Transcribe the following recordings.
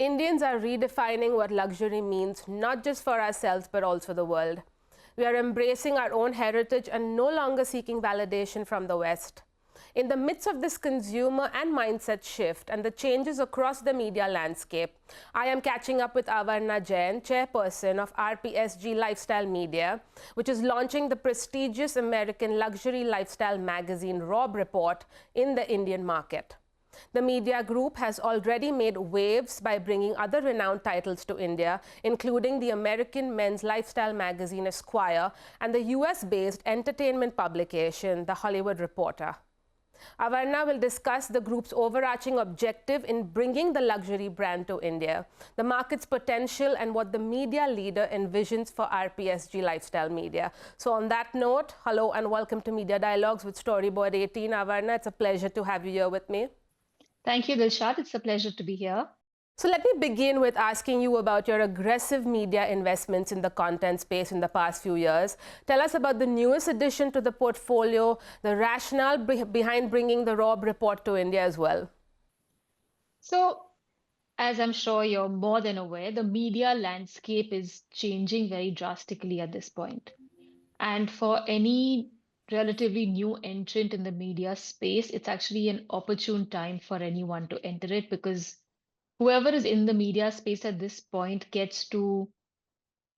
Indians are redefining what luxury means, not just for ourselves, but also the world. We are embracing our own heritage and no longer seeking validation from the West. In the midst of this consumer and mindset shift and the changes across the media landscape, I am catching up with Avarna Jain, Chairperson of RPSG Lifestyle Media, which is launching the prestigious American luxury lifestyle magazine Robb Report in the Indian market. The media group has already made waves by bringing other renowned titles to India, including the American men's lifestyle magazine Esquire and the US-based entertainment publication, The Hollywood Reporter. Avarna will discuss the group's overarching objective in bringing the luxury brand to India, the market's potential, and what the media leader envisions for RPSG Lifestyle Media. So on that note, hello and welcome to Media Dialogues with Storyboard 18. Avarna, it's a pleasure to have you here with me. Thank you, Delshad. It's a pleasure to be here. So let me begin with asking you about your aggressive media investments in the content space in the past few years. Tell us about the newest addition to the portfolio, the rationale behind bringing the Robb Report to India as well. So, as I'm sure you're more than aware, the media landscape is changing very drastically at this point. And for any relatively new entrant in the media space, it's actually an opportune time for anyone to enter it, because whoever is in the media space at this point gets to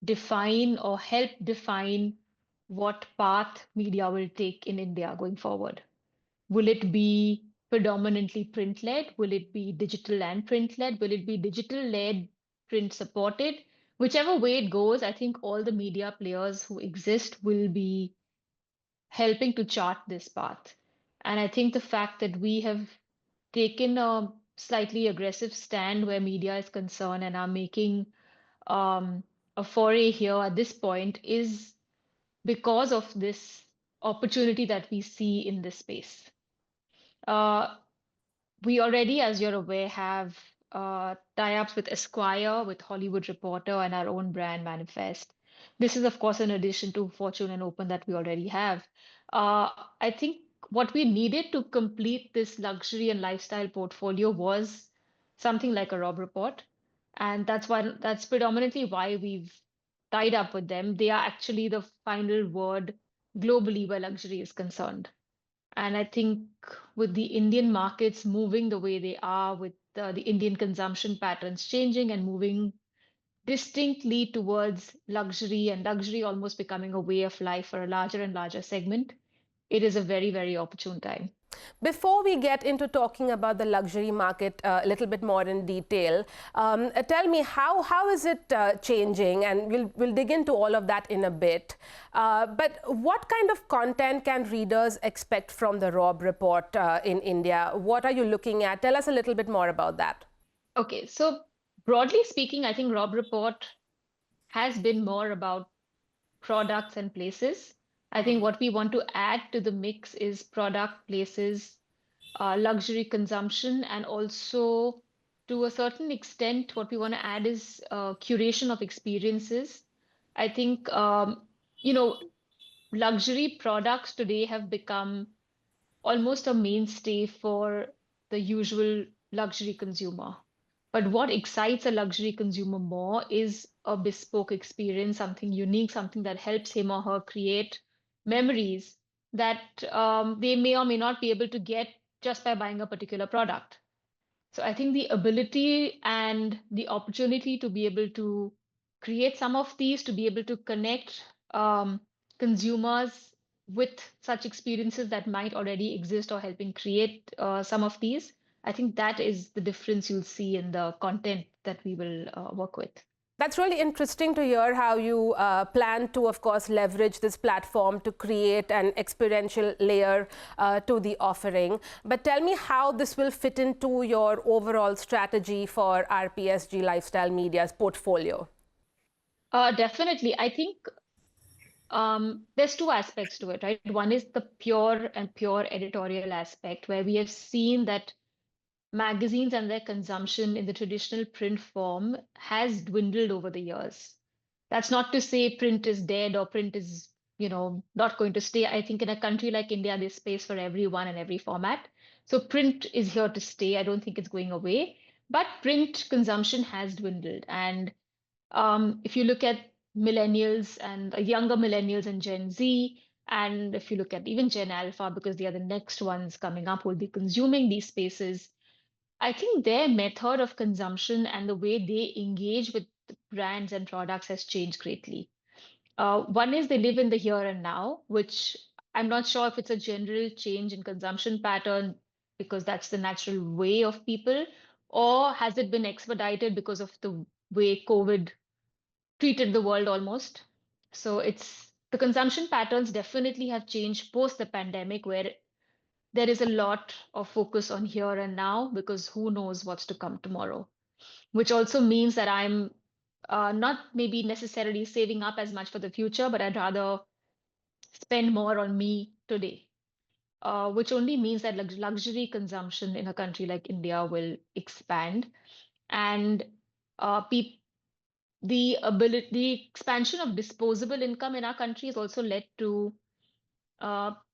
define or help define what path media will take in India going forward. Will it be predominantly print-led? Will it be digital and print-led? Will it be digital-led, print-supported? Whichever way it goes, I think all the media players who exist will be helping to chart this path. And I think the fact that we have taken a slightly aggressive stand where media is concerned and are making a foray here at this point is because of this opportunity that we see in this space. We already, as you're aware, have tie-ups with Esquire, with Hollywood Reporter, and our own brand Manifest. This is, of course, in addition to Fortune and Open that we already have. I think what we needed to complete this luxury and lifestyle portfolio was something like a Robb Report. And that's predominantly why we've tied up with them. They are actually the final word globally where luxury is concerned. And I think with the Indian markets moving the way they are, with the Indian consumption patterns changing and moving distinctly towards luxury, and luxury almost becoming a way of life for a larger and larger segment, it is a very, very opportune time. Before we get into talking about the luxury market a little bit more in detail, tell me how is it changing, and we'll dig into all of that in a bit. But what kind of content can readers expect from the Robb Report in India? What are you looking at? Tell us a little bit more about that. Okay, so broadly speaking, I think Robb Report has been more about products and places. I think what we want to add to the mix is product, places, luxury consumption, and also to a certain extent, what we want to add is curation of experiences. I think, luxury products today have become almost a mainstay for the usual luxury consumer. But what excites a luxury consumer more is a bespoke experience, something unique, something that helps him or her create memories that they may or may not be able to get just by buying a particular product. So I think the ability and the opportunity to be able to create some of these, to be able to connect consumers with such experiences that might already exist or helping create some of these, I think that is the difference you'll see in the content that we will work with. That's really interesting to hear how you plan to, of course, leverage this platform to create an experiential layer to the offering. But tell me how this will fit into your overall strategy for RPSG Lifestyle Media's portfolio. Definitely. I think there's two aspects to it, right? One is the pure editorial aspect, where we have seen that magazines and their consumption in the traditional print form has dwindled over the years. That's not to say print is dead or print is, not going to stay. I think in a country like India, there's space for everyone and every format. So print is here to stay. I don't think it's going away. But print consumption has dwindled. And if you look at millennials and younger millennials and Gen Z, and if you look at even Gen Alpha, because they are the next ones coming up who will be consuming these spaces, I think their method of consumption and the way they engage with brands and products has changed greatly. One is they live in the here and now, which I'm not sure if it's a general change in consumption pattern because that's the natural way of people, or has it been expedited because of the way COVID treated the world almost? So it's the consumption patterns definitely have changed post the pandemic, where there is a lot of focus on here and now because who knows what's to come tomorrow, which also means that I'm not maybe necessarily saving up as much for the future, but I'd rather spend more on me today, which only means that luxury consumption in a country like India will expand. And peop the expansion of disposable income in our country has also led to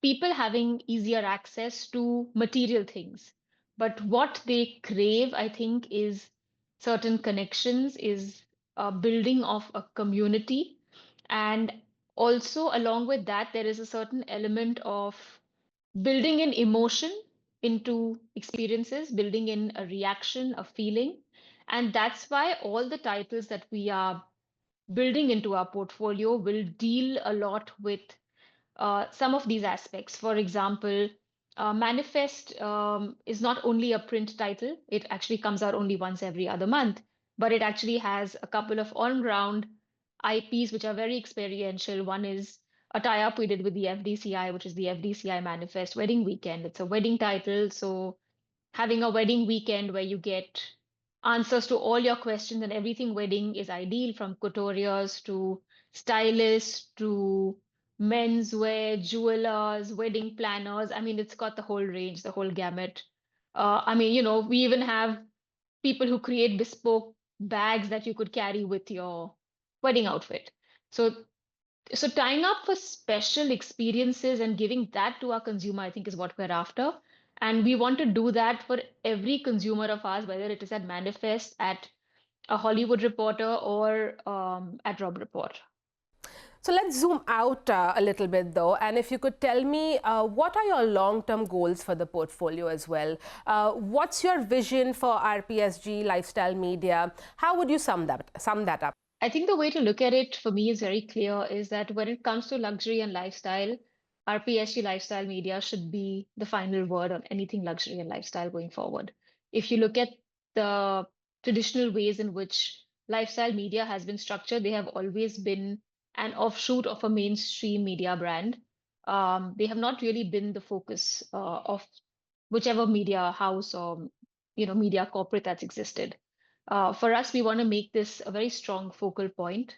people having easier access to material things. But what they crave, I think, is certain connections, is building of a community. And also, along with that, there is a certain element of building in emotion into experiences, building in a reaction, a feeling. And that's why all the titles that we are building into our portfolio will deal a lot with some of these aspects. For example, Manifest is not only a print title, it actually comes out only once every other month, but it actually has a couple of on-ground IPs which are very experiential. One is a tie-up we did with the FDCI, which is the FDCI Manifest Wedding Weekend. It's a wedding title, so having a wedding weekend where you get answers to all your questions and everything wedding is ideal, from couturiers to stylists to menswear, jewelers, wedding planners. I mean, it's got the whole range, the whole gamut. I mean, we even have people who create bespoke bags that you could carry with your wedding outfit. So so tying up for special experiences and giving that to our consumer, I think, is what we're after. And we want to do that for every consumer of ours, whether it is at Manifest, at a Hollywood Reporter, or at Robb Report. So let's zoom out a little bit, though. And if you could tell me, what are your long-term goals for the portfolio as well? What's your vision for RPSG Lifestyle Media? How would you sum that up? I think the way to look at it for me is very clear, is that when it comes to luxury and lifestyle, RPSG Lifestyle Media should be the final word on anything luxury and lifestyle going forward. If you look at the traditional ways in which lifestyle media has been structured, they have always been an offshoot of a mainstream media brand. They have not really been the focus of whichever media house or media corporate that's existed. For us, we want to make this a very strong focal point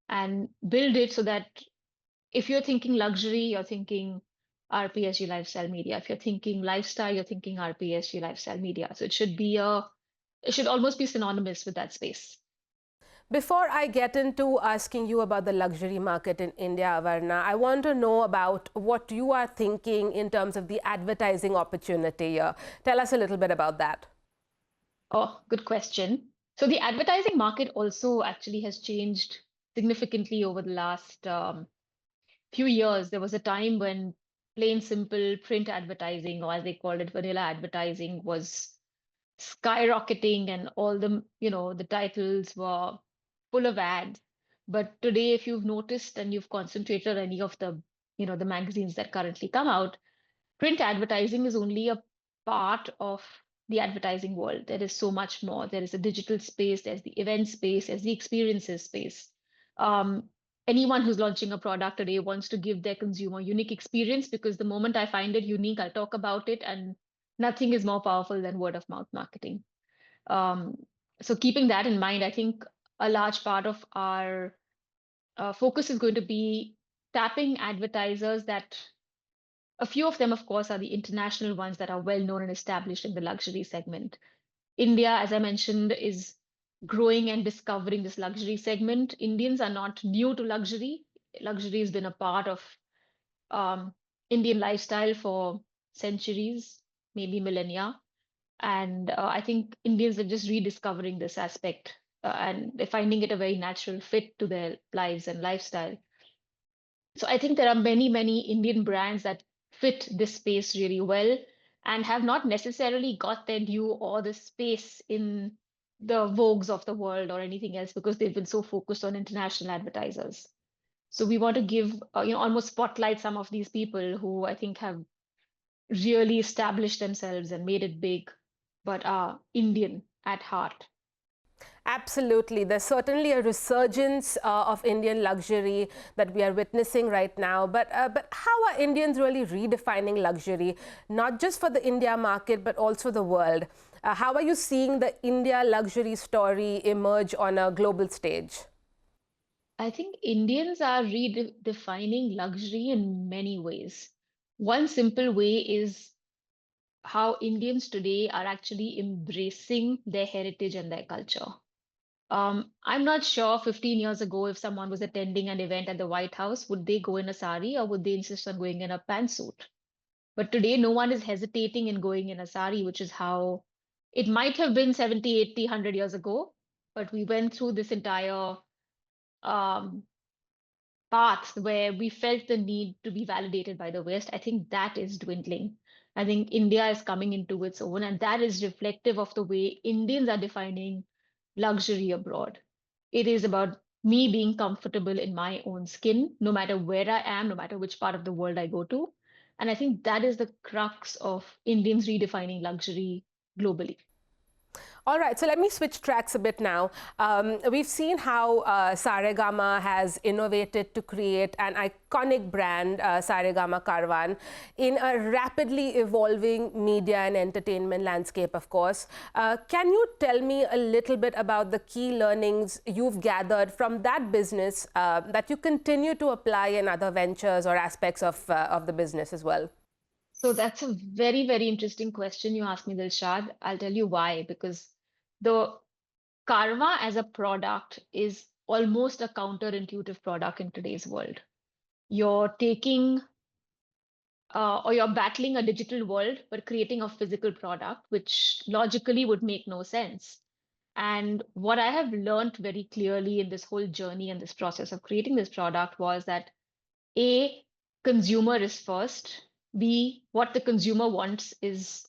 and build it so that if you're thinking luxury, you're thinking RPSG Lifestyle Media. If you're thinking lifestyle, you're thinking RPSG Lifestyle Media. So it should almost be synonymous with that space. Before I get into asking you about the luxury market in India, Avarna, I want to know about what you are thinking in terms of the advertising opportunity here. Tell us a little bit about that. Oh, good question. So the advertising market also actually has changed significantly over the last few years. There was a time when plain simple print advertising, or as they called it, vanilla advertising, was skyrocketing, and all the titles were full of ads. But today, if you've noticed and you've concentrated on any of the magazines that currently come out, print advertising is only a part of the advertising world. There is so much more. There is a digital space, there's the event space, there's the experiences space. Um, Anyone who's launching a product today wants to give their consumer unique experience, because the moment I find it unique, I'll talk about it, and nothing is more powerful than word of mouth marketing. Um, so keeping that in mind, I think a large part of our focus is going to be tapping advertisers that a few of them, of course, are the international ones that are well known and established in the luxury segment. India, as I mentioned, is growing and discovering this luxury segment. Indians are not new to luxury. Luxury has been a part of um, Indian lifestyle for centuries, maybe millennia. And I think Indians are just rediscovering this aspect and they're finding it a very natural fit to their lives and lifestyle. So I think there are many, many Indian brands that fit this space really well and have not necessarily got their due or the space in the Vogues of the world or anything else because they've been so focused on international advertisers. So we want to give, almost spotlight some of these people who I think have really established themselves and made it big, but are Indian at heart. Absolutely. There's certainly a resurgence of Indian luxury that we are witnessing right now. But how are Indians really redefining luxury, not just for the India market, but also the world? How are you seeing the India luxury story emerge on a global stage? I think Indians are redefining luxury in many ways. One simple way is how Indians today are actually embracing their heritage and their culture. I'm not sure 15 years ago if someone was attending an event at the White House, would they go in a sari or would they insist on going in a pantsuit? But today, no one is hesitating in going in a sari, which is how it might have been 70, 80, 100 years ago. But we went through this entire um, path where we felt the need to be validated by the West. I think that is dwindling. I think India is coming into its own, and that is reflective of the way Indians are defining luxury abroad. It is about me being comfortable in my own skin, no matter where I am, no matter which part of the world I go to. And I think that is the crux of Indians redefining luxury globally. All right, so let me switch tracks a bit now. We've seen how Saregama has innovated to create an iconic brand, Saregama Karwan, in a rapidly evolving media and entertainment landscape, of course. Can you tell me a little bit about the key learnings you've gathered from that business that you continue to apply in other ventures or aspects of the business as well? So that's a very, very interesting question you asked me, Dilshad. I'll tell you why, because the karma as a product is almost a counterintuitive product in today's world. You're taking or you're battling a digital world, but creating a physical product, which logically would make no sense. And what I have learned very clearly in this whole journey and this process of creating this product was that A, consumer is first. B, what the consumer wants is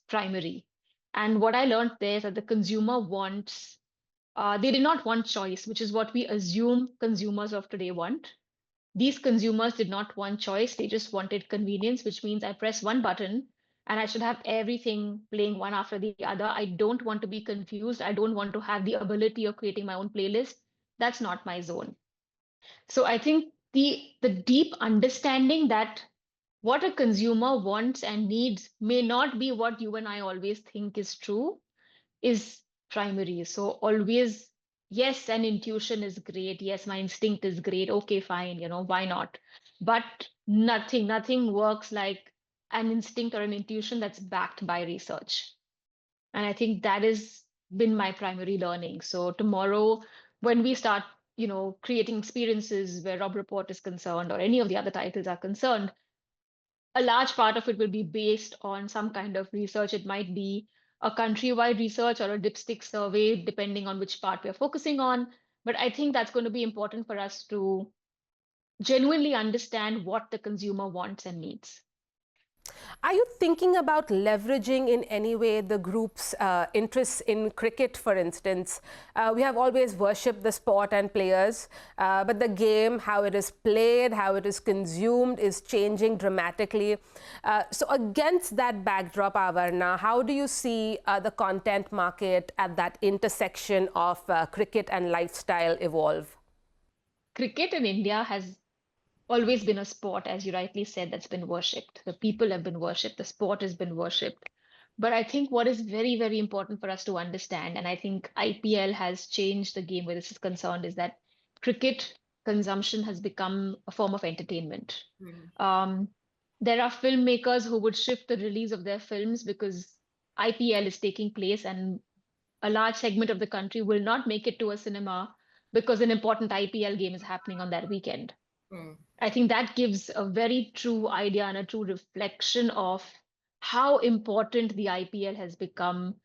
primary. And what I learned there is that the consumer wants, they did not want choice, which is what we assume consumers of today want. These consumers did not want choice, they just wanted convenience, which means I press one button and I should have everything playing one after the other. I don't want to be confused. I don't want to have the ability of creating my own playlist. That's not my zone. So I think the deep understanding that what a consumer wants and needs may not be what you and I always think is true is primary. So always, yes, an intuition is great. Yes, my instinct is great. Okay, fine, why not? But nothing works like an instinct or an intuition that's backed by research. And I think that has been my primary learning. So tomorrow, when we start, creating experiences where Robb Report is concerned or any of the other titles are concerned, a large part of it will be based on some kind of research. It might be a countrywide research or a dipstick survey, depending on which part we're focusing on. But I think that's going to be important for us to genuinely understand what the consumer wants and needs. Are you thinking about leveraging in any way the group's interests in cricket, for instance? We have always worshipped the sport and players, but the game, how it is played, how it is consumed, is changing dramatically. So against that backdrop, Avarna, how do you see the content market at that intersection of cricket and lifestyle evolve? Cricket in India has always been a sport, as you rightly said, that's been worshipped. The people have been worshipped, the sport has been worshipped. But I think what is very, very important for us to understand, and I think IPL has changed the game where this is concerned, is that cricket consumption has become a form of entertainment. Um, there are filmmakers who would shift the release of their films because IPL is taking place and a large segment of the country will not make it to a cinema because an important IPL game is happening on that weekend. I think that gives a very true idea and a true reflection of how important the IPL has become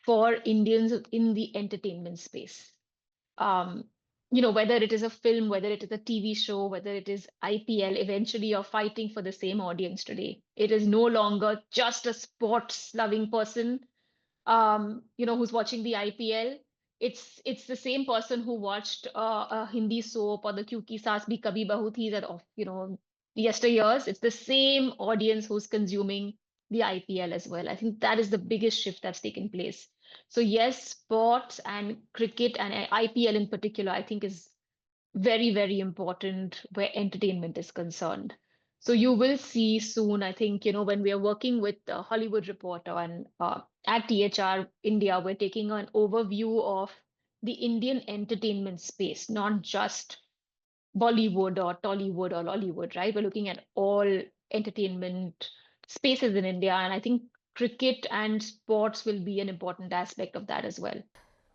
for Indians in the entertainment space. Um, whether it is a film, whether it is a TV show, whether it is IPL, eventually you're fighting for the same audience today. It is no longer just a sports loving person, who's watching the IPL. It's the same person who watched a Hindi soap or the Kyunki Saas Bhi Kabhi Bahu Thi that of yesteryears. It's the same audience who's consuming the IPL as well. I think that is the biggest shift that's taken place. So yes, sports and cricket and IPL in particular, I think is very, very important where entertainment is concerned. So you will see soon, I think, when we are working with the Hollywood Reporter and at THR India, we're taking an overview of the Indian entertainment space, not just Bollywood or Tollywood or Lollywood, right? We're looking at all entertainment spaces in India. And I think cricket and sports will be an important aspect of that as well.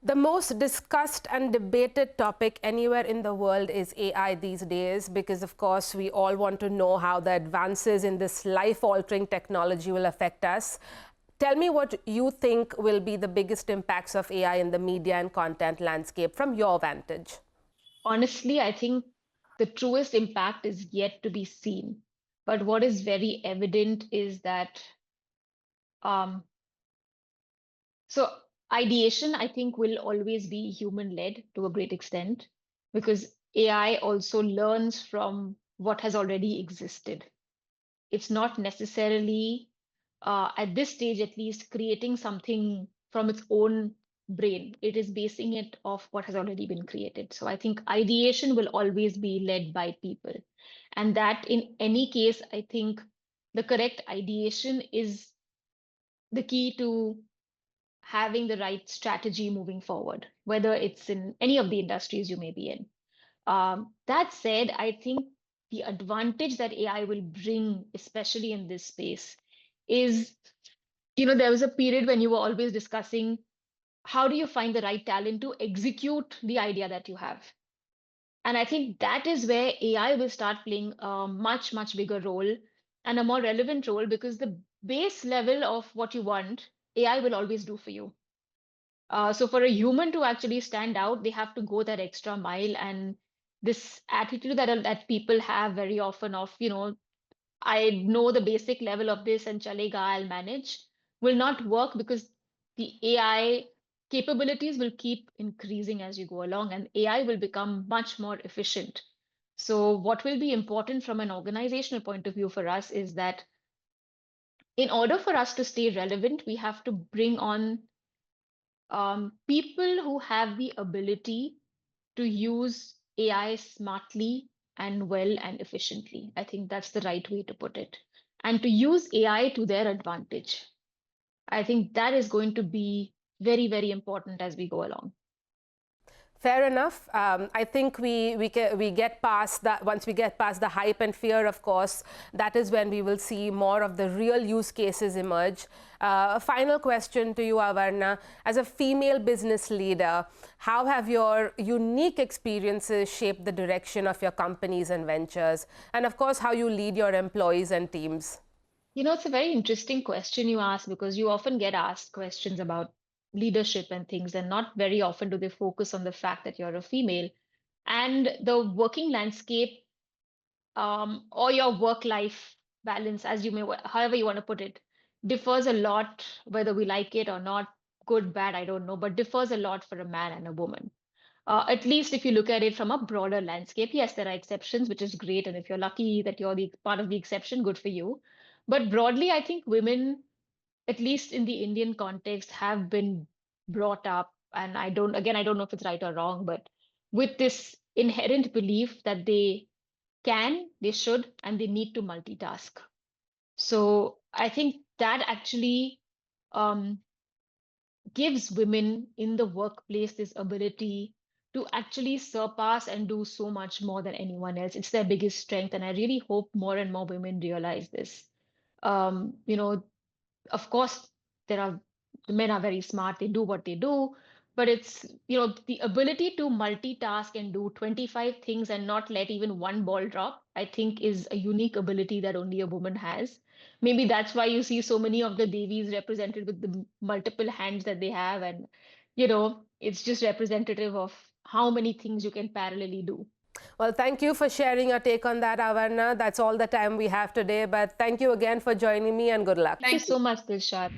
The most discussed and debated topic anywhere in the world is AI these days, because of course we all want to know how the advances in this life-altering technology will affect us. Tell me what you think will be the biggest impacts of AI in the media and content landscape from your vantage. Honestly, I think the truest impact is yet to be seen. But what is very evident is that um, so ideation, I think, will always be human-led to a great extent because AI also learns from what has already existed. It's not necessarily, at this stage at least, creating something from its own brain. It is basing it off what has already been created. So I think ideation will always be led by people. And that in any case, I think the correct ideation is the key to having the right strategy moving forward, whether it's in any of the industries you may be in. That said, I think the advantage that AI will bring, especially in this space, is, there was a period when you were always discussing how do you find the right talent to execute the idea that you have. And I think that is where AI will start playing a much, much bigger role and a more relevant role because the base level of what you want, AI will always do for you. So for a human to actually stand out, they have to go that extra mile. And this attitude that people have very often of, I know the basic level of this and chalega, I'll manage, will not work because the AI capabilities will keep increasing as you go along, and AI will become much more efficient. So what will be important from an organizational point of view for us is that in order for us to stay relevant, we have to bring on people who have the ability to use AI smartly and well and efficiently. I think that's the right way to put it. And to use AI to their advantage. I think that is going to be very, very important as we go along. Fair enough. I think we get past that. Once we get past the hype and fear, of course, that is when we will see more of the real use cases emerge. A final question to you, Avarna. As a female business leader, how have your unique experiences shaped the direction of your companies and ventures? And of course, how you lead your employees and teams? It's a very interesting question you ask because you often get asked questions about leadership and things, and not very often do they focus on the fact that you're a female. And the working landscape or your work-life balance, as you may, however you want to put it, differs a lot, whether we like it or not, good, bad, I don't know, but differs a lot for a man and a woman. At least if you look at it from a broader landscape, yes, there are exceptions, which is great. And if you're lucky that you're the part of the exception, good for you. But broadly, I think women, at least in the Indian context, have been brought up, and I don't know if it's right or wrong, but with this inherent belief that they should, and they need to multitask. So I think that actually um, gives women in the workplace this ability to actually surpass and do so much more than anyone else. It's their biggest strength. And I really hope more and more women realize this. Um, you know, of course, there are the men are very smart, they do what they do, but it's, the ability to multitask and do 25 things and not let even one ball drop, I think is a unique ability that only a woman has. Maybe that's why you see so many of the Devis represented with the multiple hands that they have. And, it's just representative of how many things you can parallelly do. Well, thank you for sharing your take on that, Avarna. That's all the time we have today, but thank you again for joining me and good luck. Thank you so much, Delshad.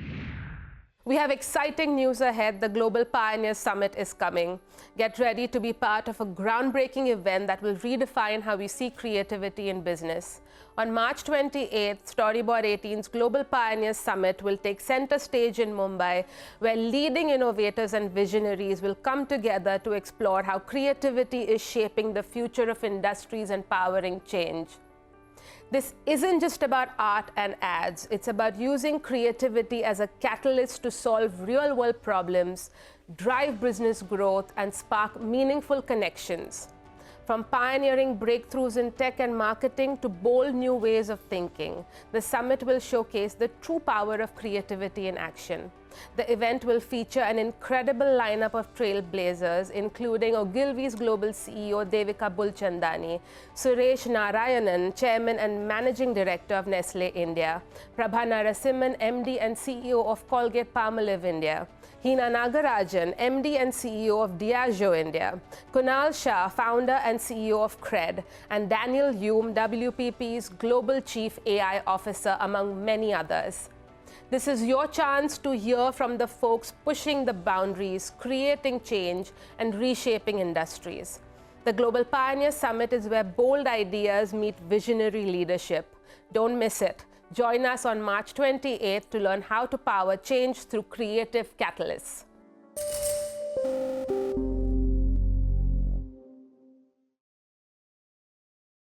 We have exciting news ahead. The Global Pioneers Summit is coming. Get ready to be part of a groundbreaking event that will redefine how we see creativity in business. On March 28th, Storyboard 18's Global Pioneers Summit will take center stage in Mumbai, where leading innovators and visionaries will come together to explore how creativity is shaping the future of industries and powering change. This isn't just about art and ads. It's about using creativity as a catalyst to solve real-world problems, drive business growth, and spark meaningful connections. From pioneering breakthroughs in tech and marketing to bold new ways of thinking, the summit will showcase the true power of creativity in action. The event will feature an incredible lineup of trailblazers, including Ogilvy's global CEO Devika Bulchandani, Suresh Narayanan, Chairman and Managing Director of Nestle India, Prabha Narasimhan, MD and CEO of Colgate-Palmolive India, Hina Nagarajan, MD and CEO of Diageo India, Kunal Shah, founder and CEO of Cred, and Daniel Hume, WPP's Global Chief AI Officer, among many others. This is your chance to hear from the folks pushing the boundaries, creating change, and reshaping industries. The Global Pioneer Summit is where bold ideas meet visionary leadership. Don't miss it. Join us on March 28th to learn how to power change through creative catalysts.